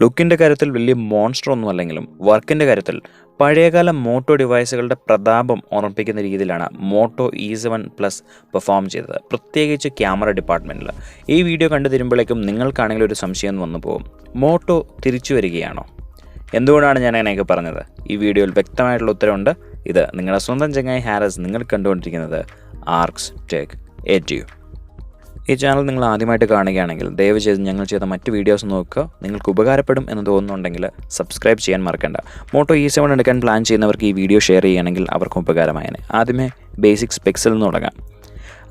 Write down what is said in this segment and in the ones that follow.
ലുക്കിൻ്റെ കാര്യത്തിൽ വലിയ മോൺസ്റ്റർ ഒന്നും അല്ലെങ്കിലും വർക്കിൻ്റെ കാര്യത്തിൽ പഴയകാല മോട്ടോ ഡിവൈസുകളുടെ പ്രതാപം ഓർമ്മിപ്പിക്കുന്ന രീതിയിലാണ് മോട്ടോ E7 Plus പെർഫോം ചെയ്തത്, പ്രത്യേകിച്ച് ക്യാമറ ഡിപ്പാർട്ട്മെൻറ്റിൽ. ഈ വീഡിയോ കണ്ടു തരുമ്പോഴേക്കും നിങ്ങൾക്കാണെങ്കിൽ ഒരു സംശയം വന്നു പോകും, മോട്ടോ തിരിച്ചു വരികയാണോ? എന്തുകൊണ്ടാണ് ഞാൻ അങ്ങനെയൊക്കെ പറഞ്ഞത്? ഈ വീഡിയോയിൽ വ്യക്തമായിട്ടുള്ള ഉത്തരവുണ്ട്. ഇത് നിങ്ങളുടെ സ്വന്തം ചങ്ങായി ഹാരിസ്, നിങ്ങൾ കണ്ടുകൊണ്ടിരിക്കുന്നത് ആർക്സ് ടെക് എഡ്യു. ഈ ചാനൽ നിങ്ങൾ ആദ്യമായിട്ട് കാണുകയാണെങ്കിൽ ദയവ് ചെയ്ത് ഞങ്ങൾ ചെയ്ത മറ്റ് വീഡിയോസ് നോക്കുക. നിങ്ങൾക്ക് ഉപകാരപ്പെടും എന്ന് തോന്നുന്നുണ്ടെങ്കിൽ സബ്സ്ക്രൈബ് ചെയ്യാൻ മറക്കണ്ട. മോട്ടോ E7 എടുക്കാൻ പ്ലാൻ ചെയ്യുന്നവർക്ക് ഈ വീഡിയോ ഷെയർ ചെയ്യുകയാണെങ്കിൽ അവർക്കും ഉപകാരമായേനെ. ആദ്യമേ ബേസിക് സ്പെക്സിൽ നിന്ന് തുടങ്ങാം.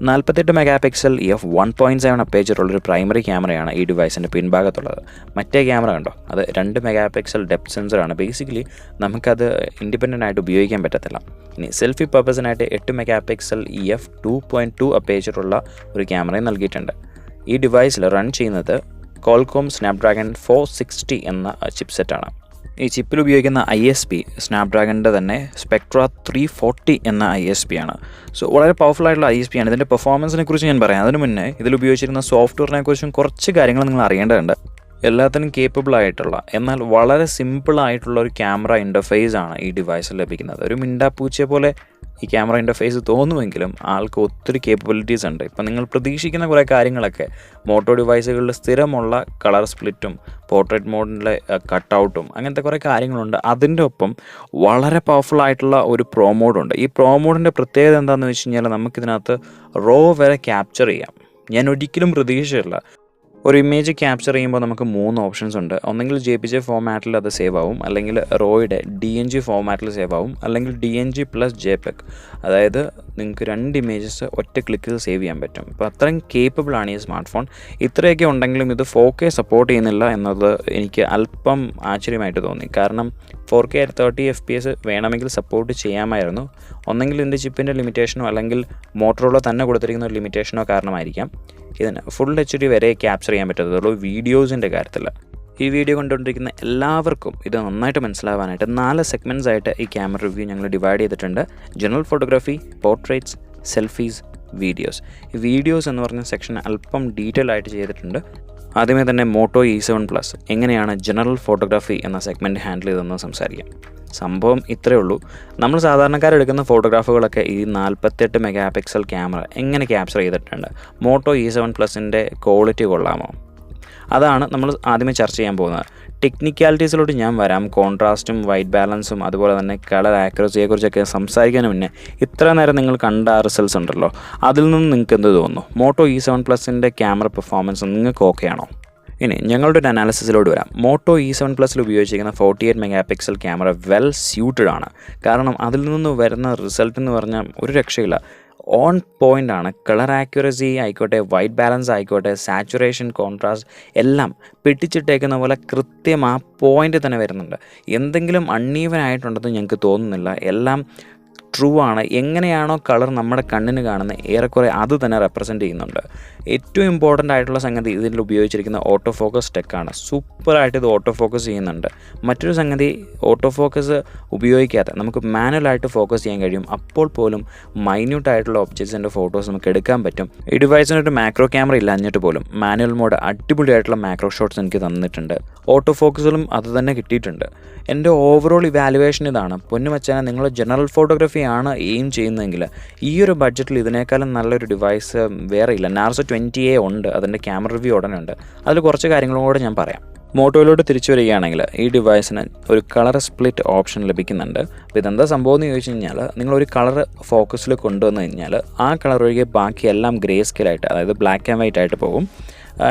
48 മെഗാപിക്സൽ f1.7 അപ്പേച്ചറുള്ളൊരു പ്രൈമറി ക്യാമറയാണ് ഈ ഡിവൈസിൻ്റെ പിൻഭാഗത്തുള്ളത്. മറ്റേ ക്യാമറ കണ്ടോ, അത് 2 മെഗാപിക്സൽ ഡെപ്ത് സെൻസറാണ്. ബേസിക്കലി നമുക്കത് ഇൻഡിപെൻഡൻ്റ് ആയിട്ട് ഉപയോഗിക്കാൻ പറ്റത്തില്ല. ഇനി സെൽഫി പർപ്പസിനായിട്ട് 8 മെഗാപിക്സൽ f2.2 അപ്പേച്ചറുള്ള ഒരു ക്യാമറയും നൽകിയിട്ടുണ്ട്. ഈ ഡിവൈസിൽ റൺ ചെയ്യുന്നത് കോൾകോം സ്നാപ്ഡ്രാഗൺ 460 എന്ന ചിപ്സെറ്റാണ്. ഈ ചിപ്പിൽ ഉപയോഗിക്കുന്ന ISP സ്നാപ്ഡ്രാഗണിൻ്റെ തന്നെ സ്പെക്ട്ര 340 എന്ന ISP ആണ്. സോ വളരെ പവർഫുൾ ആയിട്ടുള്ള ISP ആണ്. ഇതിൻ്റെ പെർഫോമൻസിനെ കുറിച്ച് ഞാൻ പറയാം. അതിന് മുന്നേ ഇതിൽ ഉപയോഗിച്ചിരുന്ന സോഫ്റ്റ്വെയറിനെ കുറിച്ചും കുറച്ച് കാര്യങ്ങൾ നിങ്ങൾ അറിയേണ്ടതുണ്ട്. എല്ലാത്തിനും കേപ്പബിൾ ആയിട്ടുള്ള എന്നാൽ വളരെ സിമ്പിളായിട്ടുള്ള ഒരു ക്യാമറ ഇൻ്റർഫേസ് ആണ് ഈ ഡിവൈസിൽ ലഭിക്കുന്നത്. ഒരു മിണ്ടാപ്പൂച്ചയെ പോലെ ഈ ക്യാമറ ഇൻ്റർഫേസ് തോന്നുമെങ്കിലും ആൾക്ക് ഒത്തിരി കേപ്പബിലിറ്റീസ് ഉണ്ട്. ഇപ്പം നിങ്ങൾ പ്രതീക്ഷിക്കുന്ന കുറേ കാര്യങ്ങളൊക്കെ മോട്ടോ ഡിവൈസുകളിൽ സ്ഥിരമുള്ള കളർ സ്പ്ലിറ്റും പോർട്രേറ്റ് മോഡിലെ കട്ടൗട്ടും അങ്ങനത്തെ കുറേ കാര്യങ്ങളുണ്ട്. അതിൻ്റെ ഒപ്പം വളരെ പവർഫുൾ ആയിട്ടുള്ള ഒരു പ്രോ മോഡുണ്ട്. ഈ പ്രോ മോഡിൻ്റെ പ്രത്യേകത എന്താണെന്ന് വെച്ച് കഴിഞ്ഞാൽ നമുക്കിതിനകത്ത് റോ വരെ ക്യാപ്ചർ ചെയ്യാം. ഞാൻ ഒരിക്കലും പ്രതീക്ഷിച്ചില്ല. ഒരു ഇമേജ് ക്യാപ്ചർ ചെയ്യുമ്പോൾ നമുക്ക് 3 ഓപ്ഷൻസ് ഉണ്ട്. ഒന്നെങ്കിൽ JPG ഫോമാറ്റിൽ അത് സേവ് ആവും, അല്ലെങ്കിൽ റോയുടെ DNG ഫോമാറ്റിൽ സേവ് ആവും, അല്ലെങ്കിൽ DNG + JPEG. അതായത് നിങ്ങൾക്ക് 2 ഇമേജസ് ഒറ്റ ക്ലിക്കിൽ സേവ് ചെയ്യാൻ പറ്റും. അപ്പോൾ അത്രയും കേപ്പബിൾ ആണ് ഈ സ്മാർട്ട് ഫോൺ. ഇത്രയൊക്കെ ഉണ്ടെങ്കിലും ഇത് 4K സപ്പോർട്ട് ചെയ്യുന്നില്ല എന്നത് എനിക്ക് അല്പം ആശ്ചര്യമായിട്ട് തോന്നി. കാരണം 4K 30 FPS വേണമെങ്കിൽ സപ്പോർട്ട് ചെയ്യാമായിരുന്നു. ഒന്നെങ്കിൽ ഇതിൻ്റെ ചിപ്പിൻ്റെ ലിമിറ്റേഷനോ അല്ലെങ്കിൽ മോട്ടോറോളോ തന്നെ കൊടുത്തിരിക്കുന്ന ഒരു ലിമിറ്റേഷനോ കാരണമായിരിക്കാം ഇതിന് ഫുൾ HD വരെ ക്യാപ്ചർ ചെയ്യാൻ പറ്റത്തുള്ളൂ വീഡിയോസിൻ്റെ കാര്യത്തിൽ. ഈ വീഡിയോ കണ്ടുകൊണ്ടിരിക്കുന്ന എല്ലാവർക്കും ഇത് നന്നായിട്ട് മനസ്സിലാവാനായിട്ട് 4 സെഗ്മെൻറ്റ്സ് ആയിട്ട് ഈ ക്യാമറ റിവ്യൂ ഞങ്ങൾ ഡിവൈഡ് ചെയ്തിട്ടുണ്ട്. General photography, portraits, selfies, videos. ഈ വീഡിയോസ് എന്ന് പറഞ്ഞ സെക്ഷൻ അല്പം ഡീറ്റെയിൽ ആയിട്ട് ചെയ്തിട്ടുണ്ട്. ആദ്യമേ തന്നെ മോട്ടോ E7 Plus എങ്ങനെയാണ് ജനറൽ ഫോട്ടോഗ്രാഫി എന്ന സെഗ്മെൻറ്റ് ഹാൻഡിൽ ചെയ്തതെന്ന് സംസാരിക്കാം. സംഭവം ഇത്രയേ ഉള്ളൂ. നമ്മൾ സാധാരണക്കാരെടുക്കുന്ന ഫോട്ടോഗ്രാഫുകളൊക്കെ ഈ 48 മെഗാപിക്സൽ ക്യാമറ എങ്ങനെ ക്യാപ്ചർ ചെയ്തിട്ടുണ്ട്? മോട്ടോ E7 Plusൻ്റെ ക്വാളിറ്റി കൊള്ളാമോ? അതാണ് നമ്മൾ ആദ്യമേ ചർച്ച ചെയ്യാൻ പോകുന്നത്. ടെക്നിക്കാലിറ്റീസിലോട്ട് ഞാൻ വരാം. കോൺട്രാസ്റ്റും വൈറ്റ് ബാലൻസും അതുപോലെ തന്നെ കളർ ആക്യുറസിയെക്കുറിച്ചൊക്കെ സംസാരിക്കാനും മുന്നേ ഇത്ര നേരം നിങ്ങൾ കണ്ട റിസൾട്ട്സ് ഉണ്ടല്ലോ, അതിൽ നിന്ന് നിങ്ങൾക്ക് എന്ത് തോന്നുന്നു? മോട്ടോ E7 Plusൻ്റെ ക്യാമറ പെർഫോമൻസ് നിങ്ങൾക്ക് ഓക്കെ ആണോ? ഇനി ഞങ്ങളുടെ ഒരു അനാലിസിസിലോട്ട് വരാം. മോട്ടോ E7 Plusൽ ഉപയോഗിച്ചിരിക്കുന്ന 48 മെഗാപിക്സൽ ക്യാമറ വെൽ സ്യൂട്ടഡ് ആണ്. കാരണം അതിൽ നിന്ന് വരുന്ന റിസൾട്ട് എന്ന് പറഞ്ഞാൽ ഒരു രക്ഷയില്ല, ഓൺ പോയിൻ്റ് ആണ്. കളർ ആക്യുറസി ആയിക്കോട്ടെ, വൈറ്റ് ബാലൻസ് ആയിക്കോട്ടെ, സാച്ചുറേഷൻ, കോൺട്രാസ്റ്റ് എല്ലാം പിടിച്ചിട്ടേക്കുന്ന പോലെ കൃത്യം ആ പോയിൻ്റ് തന്നെ വരുന്നുണ്ട്. എന്തെങ്കിലും അൺഈവൻ ആയിട്ടുണ്ടെന്ന് ഞങ്ങൾക്ക് തോന്നുന്നില്ല. എല്ലാം ട്രൂ ആണ്. എങ്ങനെയാണോ കളർ നമ്മുടെ കണ്ണിന് കാണുന്നത് ഏറെക്കുറെ അത് തന്നെ റെപ്രസെൻറ്റ് ചെയ്യുന്നുണ്ട്. ഏറ്റവും ഇമ്പോർട്ടൻ്റ് ആയിട്ടുള്ള സംഗതി ഇതിൽ ഉപയോഗിച്ചിരിക്കുന്ന ഓട്ടോ ഫോക്കസ് ടെക്കാണ്. സൂപ്പറായിട്ട് ഇത് ഓട്ടോ ഫോക്കസ് ചെയ്യുന്നുണ്ട്. മറ്റൊരു സംഗതി, ഓട്ടോ ഫോക്കസ് ഉപയോഗിക്കാതെ നമുക്ക് മാനുവലായിട്ട് ഫോക്കസ് ചെയ്യാൻ കഴിയും. അപ്പോൾ പോലും മൈന്യൂട്ടായിട്ടുള്ള ഒബ്ജക്ട്സിൻ്റെ ഫോട്ടോസ് നമുക്ക് എടുക്കാൻ പറ്റും. ഈ ഡിവൈസിനൊരു മാക്രോ ക്യാമറ ഇല്ലാഞ്ഞിട്ട് പോലും മാനുവൽ മോഡ് അടിപൊളിയായിട്ടുള്ള മാക്രോ ഷോട്ട്സ് എനിക്ക് തന്നിട്ടുണ്ട്. ഓട്ടോ ഫോക്കസിലും അത് തന്നെ കിട്ടിയിട്ടുണ്ട്. എൻ്റെ ഓവറോൾ ഇവാലുവേഷൻ ഇതാണ്. പൊന്നുമച്ചാനെ, നിങ്ങൾ ജനറൽ ഫോട്ടോഗ്രാഫി ആണ് എയിം ചെയ്യുന്നതെങ്കിൽ ഈ ഒരു ബഡ്ജറ്റിൽ ഇതിനേക്കാളും നല്ലൊരു ഡിവൈസ് വേറെ ഇല്ല. നാർസോ 20A ഉണ്ട്, അതിൻ്റെ ക്യാമറ റിവ്യൂ ഉടനെ ഉണ്ട്. അതിൽ കുറച്ച് കാര്യങ്ങളും കൂടെ ഞാൻ പറയാം. മോട്ടോയിലോട്ട് തിരിച്ചു വരികയാണെങ്കിൽ ഈ ഡിവൈസിന് ഒരു കളർ സ്പ്ലിറ്റ് ഓപ്ഷൻ ലഭിക്കുന്നുണ്ട്. അപ്പോൾ ഇതെന്താ സംഭവം എന്ന് ചോദിച്ചു കഴിഞ്ഞാൽ, നിങ്ങളൊരു കളർ ഫോക്കസിൽ കൊണ്ടുവന്നു കഴിഞ്ഞാൽ ആ കളർ ഒഴികെ ബാക്കി എല്ലാം ഗ്രേ സ്കെയിലായിട്ട്, അതായത് ബ്ലാക്ക് ആൻഡ് വൈറ്റ് ആയിട്ട് പോകും.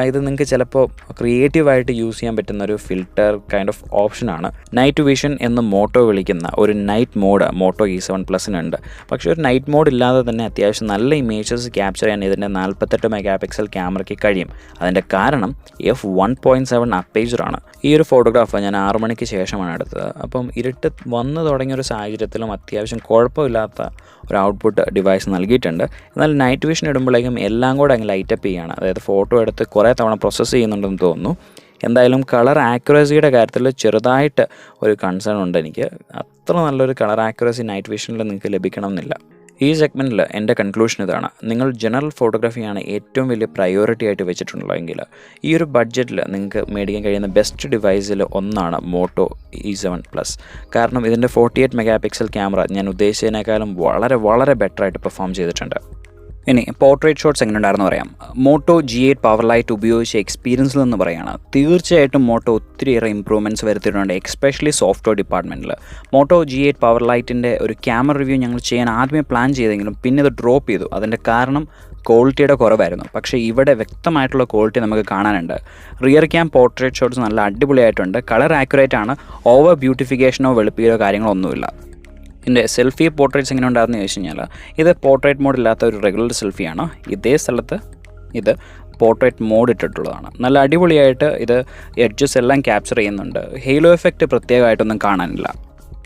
ഇത് നിങ്ങൾക്ക് ചിലപ്പോൾ ക്രിയേറ്റീവായിട്ട് യൂസ് ചെയ്യാൻ പറ്റുന്ന ഒരു ഫിൽറ്റർ കൈൻഡ് ഓഫ് ഓപ്ഷനാണ്. നൈറ്റ് വിഷൻ എന്ന് മോട്ടോ വിളിക്കുന്ന ഒരു നൈറ്റ് മോഡ് മോട്ടോ E7 Plusനുണ്ട്. പക്ഷേ ഒരു നൈറ്റ് മോഡ് ഇല്ലാതെ തന്നെ അത്യാവശ്യം നല്ല ഇമേജസ് ക്യാപ്ചർ ചെയ്യാൻ ഇതിൻ്റെ 48 മെഗാപിക്സൽ ക്യാമറയ്ക്ക് കഴിയും. അതിൻ്റെ കാരണം f1.7 അപ്പേച്ചറാണ്. ഈ ഒരു ഫോട്ടോഗ്രാഫ് ഞാൻ 6 മണിക്ക് ശേഷമാണ് എടുത്തത്. അപ്പം ഇരുട്ട് വന്നു തുടങ്ങിയൊരു സാഹചര്യത്തിലും അത്യാവശ്യം കുഴപ്പമില്ലാത്ത ഒരു ഔട്ട്പുട്ട് ഡിവൈസ് നൽകിയിട്ടുണ്ട്. എന്നാൽ നൈറ്റ് വിഷൻ ഇടുമ്പോഴേക്കും എല്ലാം കൂടെ അങ്ങ് ലൈറ്റപ്പ് ചെയ്യുകയാണ്. അതായത് ഫോട്ടോ എടുത്ത് കുറേ തവണ പ്രോസസ്സ് ചെയ്യുന്നുണ്ടെന്ന് തോന്നുന്നു. എന്തായാലും കളർ ആക്യുറസിയുടെ കാര്യത്തിൽ ചെറുതായിട്ട് ഒരു കൺസേൺ ഉണ്ട് എനിക്ക്. അത്ര നല്ലൊരു കളർ ആക്യുറസി നൈറ്റ് വിഷനിൽ നിങ്ങൾക്ക് ലഭിക്കണമെന്നില്ല. ഈ സെഗ്മെൻറ്റിൽ എൻ്റെ കൺക്ലൂഷൻ ഇതാണ്. നിങ്ങൾ ജനറൽ ഫോട്ടോഗ്രാഫിയാണ് ഏറ്റവും വലിയ പ്രയോറിറ്റി ആയിട്ട് വെച്ചിട്ടുള്ളതെങ്കിൽ ഈ ഒരു ബഡ്ജറ്റിൽ നിങ്ങൾക്ക് മേടിക്കാൻ കഴിയുന്ന ബെസ്റ്റ് ഡിവൈസിൽ ഒന്നാണ് മോട്ടോ E7 Plus. കാരണം ഇതിൻ്റെ 48 മെഗാ പിക്സൽ ക്യാമറ ഞാൻ ഉദ്ദേശിച്ചതിനേക്കാളും വളരെ വളരെ ബെറ്ററായിട്ട് പെർഫോം ചെയ്തിട്ടുണ്ട്. ഇനി പോർട്രേറ്റ് ഷോട്ട്സ് എങ്ങനെ ഉണ്ടായിരുന്നു പറയാം. മോട്ടോ G8 പവർ ലൈറ്റ് ഉപയോഗിച്ച എക്സ്പീരിയൻസിൽ നിന്ന് പറയുകയാണ്. തീർച്ചയായിട്ടും മോട്ടോ ഒത്തിരിയേറെ ഇമ്പ്രൂവ്മെൻറ്റ്സ് വരുത്തിയിട്ടുണ്ട്, എക്സ്പെഷ്യലി സോഫ്റ്റ്വെയർ ഡിപ്പാർട്ട്മെൻറ്റിൽ. മോട്ടോ G8 പവർ ലൈറ്റിൻ്റെ ഒരു ക്യാമറ റിവ്യൂ ഞങ്ങൾ ചെയ്യാൻ ആദ്യമേ പ്ലാൻ ചെയ്തെങ്കിലും പിന്നെ ഇത് ഡ്രോപ്പ് ചെയ്തു. അതിൻ്റെ കാരണം ക്വാളിറ്റിയുടെ കുറവായിരുന്നു. പക്ഷേ ഇവിടെ വ്യക്തമായിട്ടുള്ള ക്വാളിറ്റി നമുക്ക് കാണാനുണ്ട്. റിയർ ക്യാം പോർട്രേറ്റ് ഷോട്ട്സ് നല്ല അടിപൊളിയായിട്ടുണ്ട്. കളർ ആക്യുറേറ്റ് ആണ്. ഓവർ ബ്യൂട്ടിഫിക്കേഷനോ വെളുപ്പിയോ കാര്യങ്ങളോ ഒന്നുമില്ല. ഇതിൻ്റെ സെൽഫി പോർട്രേറ്റ്സ് എങ്ങനെ ഉണ്ടായിരുന്നു ചോദിച്ചു കഴിഞ്ഞാൽ ഇത് പോർട്രേറ്റ് മോഡ് ഇല്ലാത്ത ഒരു റെഗുലർ സെൽഫിയാണ്. ഇതേ സ്ഥലത്ത് ഇത് പോർട്രേറ്റ് മോഡ് ഇട്ടിട്ടുള്ളതാണ്. നല്ല അടിപൊളിയായിട്ട് ഇത് എഡ്ജസ് എല്ലാം ക്യാപ്ചർ ചെയ്യുന്നുണ്ട്. ഹെയിലോ എഫക്റ്റ് പ്രത്യേകമായിട്ടൊന്നും കാണാനില്ല.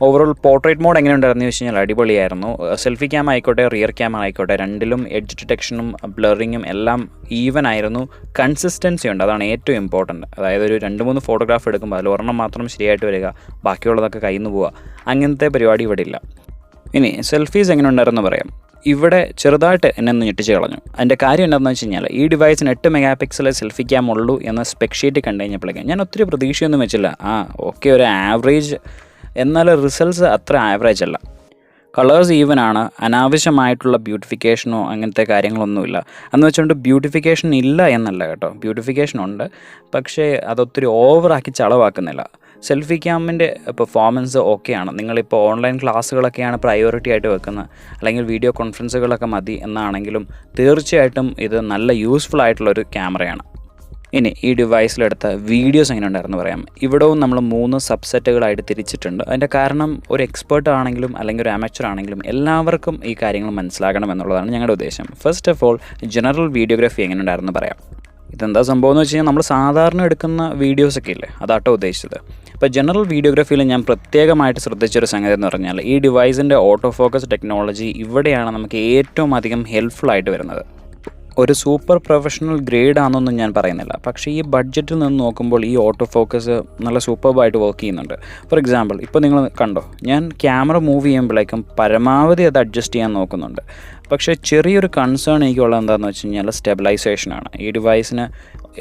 ഓവറോൾ പോർട്രേറ്റ് മോഡ് എങ്ങനെ ഉണ്ടായിരുന്നു ചോദിച്ചു കഴിഞ്ഞാൽ അടിപൊളിയായിരുന്നു. സെൽഫി ക്യാം ആയിക്കോട്ടെ റിയർ ക്യാം ആയിക്കോട്ടെ രണ്ടിലും എഡ്ജ് ഡിറ്റക്ഷനും ബ്ലറിങ്ങും എല്ലാം ഈവൻ ആയിരുന്നു. കൺസിസ്റ്റൻസി ഉണ്ട്, അതാണ് ഏറ്റവും ഇമ്പോർട്ടൻറ്റ്. അതായത് ഒരു 2-3 ഫോട്ടോഗ്രാഫ് എടുക്കുമ്പോൾ അതിൽ ഒരെണ്ണം മാത്രം ശരിയായിട്ട് വരിക, ബാക്കിയുള്ളതൊക്കെ കയ്യിൽ നിന്ന് പോവുക, അങ്ങനത്തെ പരിപാടി ഇവിടെ ഇല്ല. ഇനി സെൽഫീസ് എങ്ങനെ ഉണ്ടായിരുന്നു പറയാം. ഇവിടെ ചെറുതായിട്ട് എന്നെ ഒന്ന് ഞെട്ടിച്ച് കളഞ്ഞു. അതിൻ്റെ കാര്യം എന്താണെന്ന് വെച്ച് കഴിഞ്ഞാൽ ഈ ഡിവൈസിന് 8 മെഗാ പിക്സൽ സെൽഫി ക്യാം ഉള്ളൂ എന്ന സ്പെക് ഷീറ്റ് കണ്ടു കഴിഞ്ഞപ്പോഴേക്കും ഞാൻ ഒത്തിരി പ്രതീക്ഷയൊന്നും വെച്ചില്ല. ഓക്കെ ഒരു ആവറേജ്, എന്നാൽ റിസൾട്ട്സ് അത്ര ആവറേജ് അല്ല. കളേഴ്സ് ഈവൻ ആണ്. അനാവശ്യമായിട്ടുള്ള ബ്യൂട്ടിഫിക്കേഷനോ അങ്ങനത്തെ കാര്യങ്ങളൊന്നുമില്ല. എന്ന് വെച്ചുകൊണ്ട് ബ്യൂട്ടിഫിക്കേഷൻ ഇല്ല എന്നല്ല കേട്ടോ, ബ്യൂട്ടിഫിക്കേഷൻ ഉണ്ട്, പക്ഷേ അതൊത്തിരി ഓവറാക്കി ചളവാക്കുന്നില്ല. സെൽഫി ക്യാമിൻ്റെ പെർഫോമൻസ് ഓക്കെയാണ്. നിങ്ങളിപ്പോൾ ഓൺലൈൻ ക്ലാസ്സുകളൊക്കെയാണ് പ്രയോറിറ്റി ആയിട്ട് വെക്കുന്നത്, അല്ലെങ്കിൽ വീഡിയോ കോൺഫറൻസുകളൊക്കെ മതി എന്നാണെങ്കിലും തീർച്ചയായിട്ടും ഇത് നല്ല യൂസ്ഫുൾ ആയിട്ടുള്ളൊരു ക്യാമറയാണ്. ഇനി ഈ ഡിവൈസിലെടുത്ത വീഡിയോസ് എങ്ങനെ ഉണ്ടായിരുന്നു പറയാം. ഇവിടവും നമ്മൾ 3 സബ്സെറ്റുകളായിട്ട് തിരിച്ചിട്ടുണ്ട്. അതിൻ്റെ കാരണം ഒരു എക്സ്പേർട്ട് ആണെങ്കിലും അല്ലെങ്കിൽ ഒരു അമച്വർ ആണെങ്കിലും എല്ലാവർക്കും ഈ കാര്യങ്ങൾ മനസ്സിലാക്കണം എന്നുള്ളതാണ് ഞങ്ങളുടെ ഉദ്ദേശം. First of all general videography എങ്ങനെ ഉണ്ടായിരുന്നു പറയാം. ഇതെന്താ സംഭവം എന്ന് വെച്ച് കഴിഞ്ഞാൽ നമ്മൾ സാധാരണ എടുക്കുന്ന വീഡിയോസൊക്കെ ഇല്ലേ, അതാട്ടോ ഉദ്ദേശിച്ചത്. ഇപ്പോൾ ജനറൽ വീഡിയോഗ്രാഫിയിൽ ഞാൻ പ്രത്യേകമായിട്ട് ശ്രദ്ധിച്ചൊരു സംഗതി എന്ന് പറഞ്ഞാൽ ഈ ഡിവൈസിൻ്റെ ഓട്ടോ ഫോക്കസ് ടെക്നോളജി ഇവിടെയാണ് നമുക്ക് ഏറ്റവും അധികം ഹെൽപ്ഫുൾ ആയിട്ട് വരുന്നത്. ഒരു സൂപ്പർ പ്രൊഫഷണൽ ഗ്രേഡ് ആണെന്നൊന്നും ഞാൻ പറയുന്നില്ല, പക്ഷേ ഈ ബഡ്ജറ്റിൽ നിന്ന് നോക്കുമ്പോൾ ഈ ഓട്ടോ ഫോക്കസ് നല്ല സൂപ്പർബായിട്ട് വർക്ക് ചെയ്യുന്നുണ്ട്. ഫോർ എക്സാമ്പിൾ ഇപ്പോൾ നിങ്ങൾ കണ്ടോ, ഞാൻ ക്യാമറ മൂവ് ചെയ്യുമ്പോഴേക്കും പരമാവധി അത് അഡ്ജസ്റ്റ് ചെയ്യാൻ നോക്കുന്നുണ്ട്. പക്ഷേ ചെറിയൊരു കൺസേൺ എനിക്കുള്ളത് എന്താണെന്ന് വെച്ച് കഴിഞ്ഞാൽ സ്റ്റെബിലൈസേഷനാണ്. ഈ ഡിവൈസിന്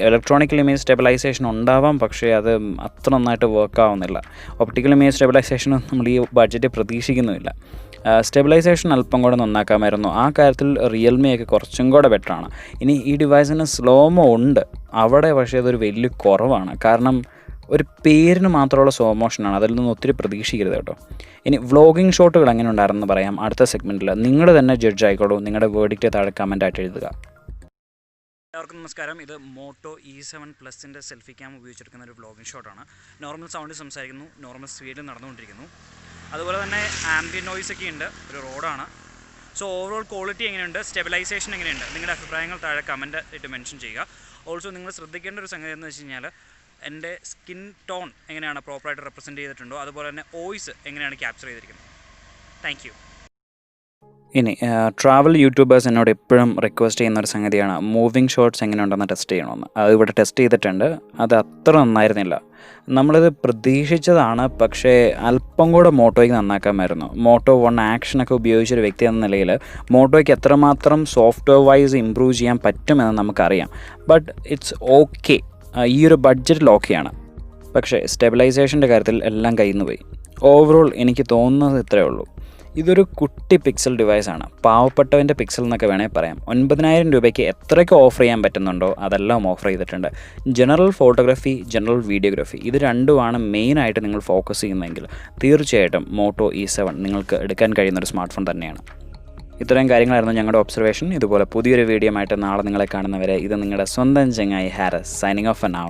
ഇലക്ട്രോണിക്കൽ ഇമേജ് സ്റ്റെബിലൈസേഷൻ ഉണ്ടാവാം, പക്ഷേ അത് അത്ര നന്നായിട്ട് വർക്ക് ആവുന്നില്ല. ഒപ്റ്റിക്കൽ ഇമേജ് സ്റ്റെബിലൈസേഷൻ നമ്മൾ ഈ ബഡ്ജറ്റ് പ്രതീക്ഷിക്കുന്നുമില്ല. സ്റ്റെബിലൈസേഷൻ അല്പം കൂടെ നന്നാക്കാമായിരുന്നു. ആ കാര്യത്തിൽ റിയൽമിയൊക്കെ കുറച്ചും കൂടെ ബെറ്ററാണ്. ഇനി ഈ ഡിവൈസിന് സ്ലോമോ ഉണ്ട് അവിടെ, പക്ഷേ അതൊരു വലിയ കുറവാണ്. കാരണം ഒരു പേരിന് മാത്രമുള്ള സ്ലോ മോഷനാണ്, അതിൽ നിന്ന് ഒത്തിരി പ്രതീക്ഷിക്കരുത് കേട്ടോ. ഇനി വ്ളോഗിങ് ഷോട്ടുകൾ എങ്ങനെ ഉണ്ടായിരുന്നു പറയാം അടുത്ത സെഗ്മെൻറ്റിൽ. നിങ്ങൾ തന്നെ ജഡ്ജ് ആയിക്കോളൂ, നിങ്ങളുടെ വേർഡിക്റ്റ് താഴെ കമൻറ്റായിട്ട് എഴുതുക. എല്ലാവർക്കും നമസ്കാരം. ഇത് മോട്ടോ E7 പ്ലസിൻ്റെ സെൽഫി ക്യാം ഉപയോഗിച്ചെടുക്കുന്ന ഒരു വ്ളോഗിങ് ഷോട്ടാണ്. നോർമൽ സൗണ്ടിൽ സംസാരിക്കുന്നു, നോർമൽ സ്പീഡിൽ നടന്നുകൊണ്ടിരിക്കുന്നു. അതുപോലെ തന്നെ ആംബിയൻ നോയ്സ് ഒക്കെ ഉണ്ട്, ഒരു റോഡാണ്. സോ ഓവറോൾ ക്വാളിറ്റി എങ്ങനെയുണ്ട്, സ്റ്റെബിലൈസേഷൻ എങ്ങനെയുണ്ട്, നിങ്ങളുടെ അഭിപ്രായങ്ങൾ താഴെ കമൻറ്റ് ഇട്ട് മെൻഷൻ ചെയ്യുക. ഓൾസോ നിങ്ങൾ ശ്രദ്ധിക്കേണ്ട ഒരു സംഗതി എന്ന് വെച്ച് കഴിഞ്ഞാൽ എൻ്റെ സ്കിൻ ടോൺ എങ്ങനെയാണ് പ്രോപ്പറായിട്ട് റെപ്രസെൻറ്റ് ചെയ്തിട്ടുണ്ടോ, അതുപോലെ തന്നെ വോയിസ് എങ്ങനെയാണ് ക്യാപ്ചർ ചെയ്തിരിക്കുന്നത്. Thank you. ഇനി ട്രാവൽ യൂട്യൂബേഴ്സ് എന്നോട് എപ്പോഴും റിക്വസ്റ്റ് ചെയ്യുന്ന ഒരു സംഗതിയാണ് മൂവിങ് ഷോട്ട്സ് എങ്ങനെ ഉണ്ടെന്ന് ടെസ്റ്റ് ചെയ്യണമെന്ന്. അത് ഇവിടെ ടെസ്റ്റ് ചെയ്തിട്ടുണ്ട്, അത് അത്ര നന്നായിരുന്നില്ല. നമ്മളിത് പ്രതീക്ഷിച്ചതാണ്, പക്ഷേ അല്പം കൂടെ മോട്ടോയ്ക്ക് നന്നാക്കാമായിരുന്നു. മോട്ടോ 1 ആക്ഷനൊക്കെ ഉപയോഗിച്ചൊരു വ്യക്തി എന്ന നിലയിൽ മോട്ടോയ്ക്ക് എത്രമാത്രം സോഫ്റ്റ്വെയർ വൈസ് ഇമ്പ്രൂവ് ചെയ്യാൻ പറ്റുമെന്ന് നമുക്കറിയാം. ബട്ട് ഇറ്റ്സ് ഓക്കെ, ഈ ഒരു ബഡ്ജറ്റിൽ ഓക്കെയാണ്. പക്ഷേ സ്റ്റെബിലൈസേഷൻ്റെ കാര്യത്തിൽ എല്ലാം കയ്യിൽ നിന്ന് പോയി. ഓവറോൾ എനിക്ക് തോന്നുന്നത് ഇത്രയേ ഉള്ളൂ. ഇതൊരു കുട്ടി പിക്സൽ ഡിവൈസാണ്, പാവപ്പെട്ടവൻ്റെ പിക്സൽ എന്നൊക്കെ വേണേൽ പറയാം. 9,000 രൂപയ്ക്ക് എത്രയൊക്കെ ഓഫർ ചെയ്യാൻ പറ്റുന്നുണ്ടോ അതെല്ലാം ഓഫർ ചെയ്തിട്ടുണ്ട്. ജനറൽ ഫോട്ടോഗ്രാഫി, ജനറൽ വീഡിയോഗ്രാഫി, ഇത് രണ്ടുമാണ് മെയിനായിട്ട് നിങ്ങൾ ഫോക്കസ് ചെയ്യുന്നതെങ്കിൽ തീർച്ചയായിട്ടും മോട്ടോ E7 നിങ്ങൾക്ക് എടുക്കാൻ കഴിയുന്നൊരു സ്മാർട്ട് ഫോൺ തന്നെയാണ്. ഇത്രയും കാര്യങ്ങളായിരുന്നു ഞങ്ങളുടെ ഒബ്സർവേഷൻ. ഇതുപോലെ പുതിയൊരു വീഡിയോ ആയിട്ട് നാളെ നിങ്ങളെ കാണുന്നവരെ ഇത് നിങ്ങളുടെ സ്വന്തം ചങ്ങായി Haris signing off for now.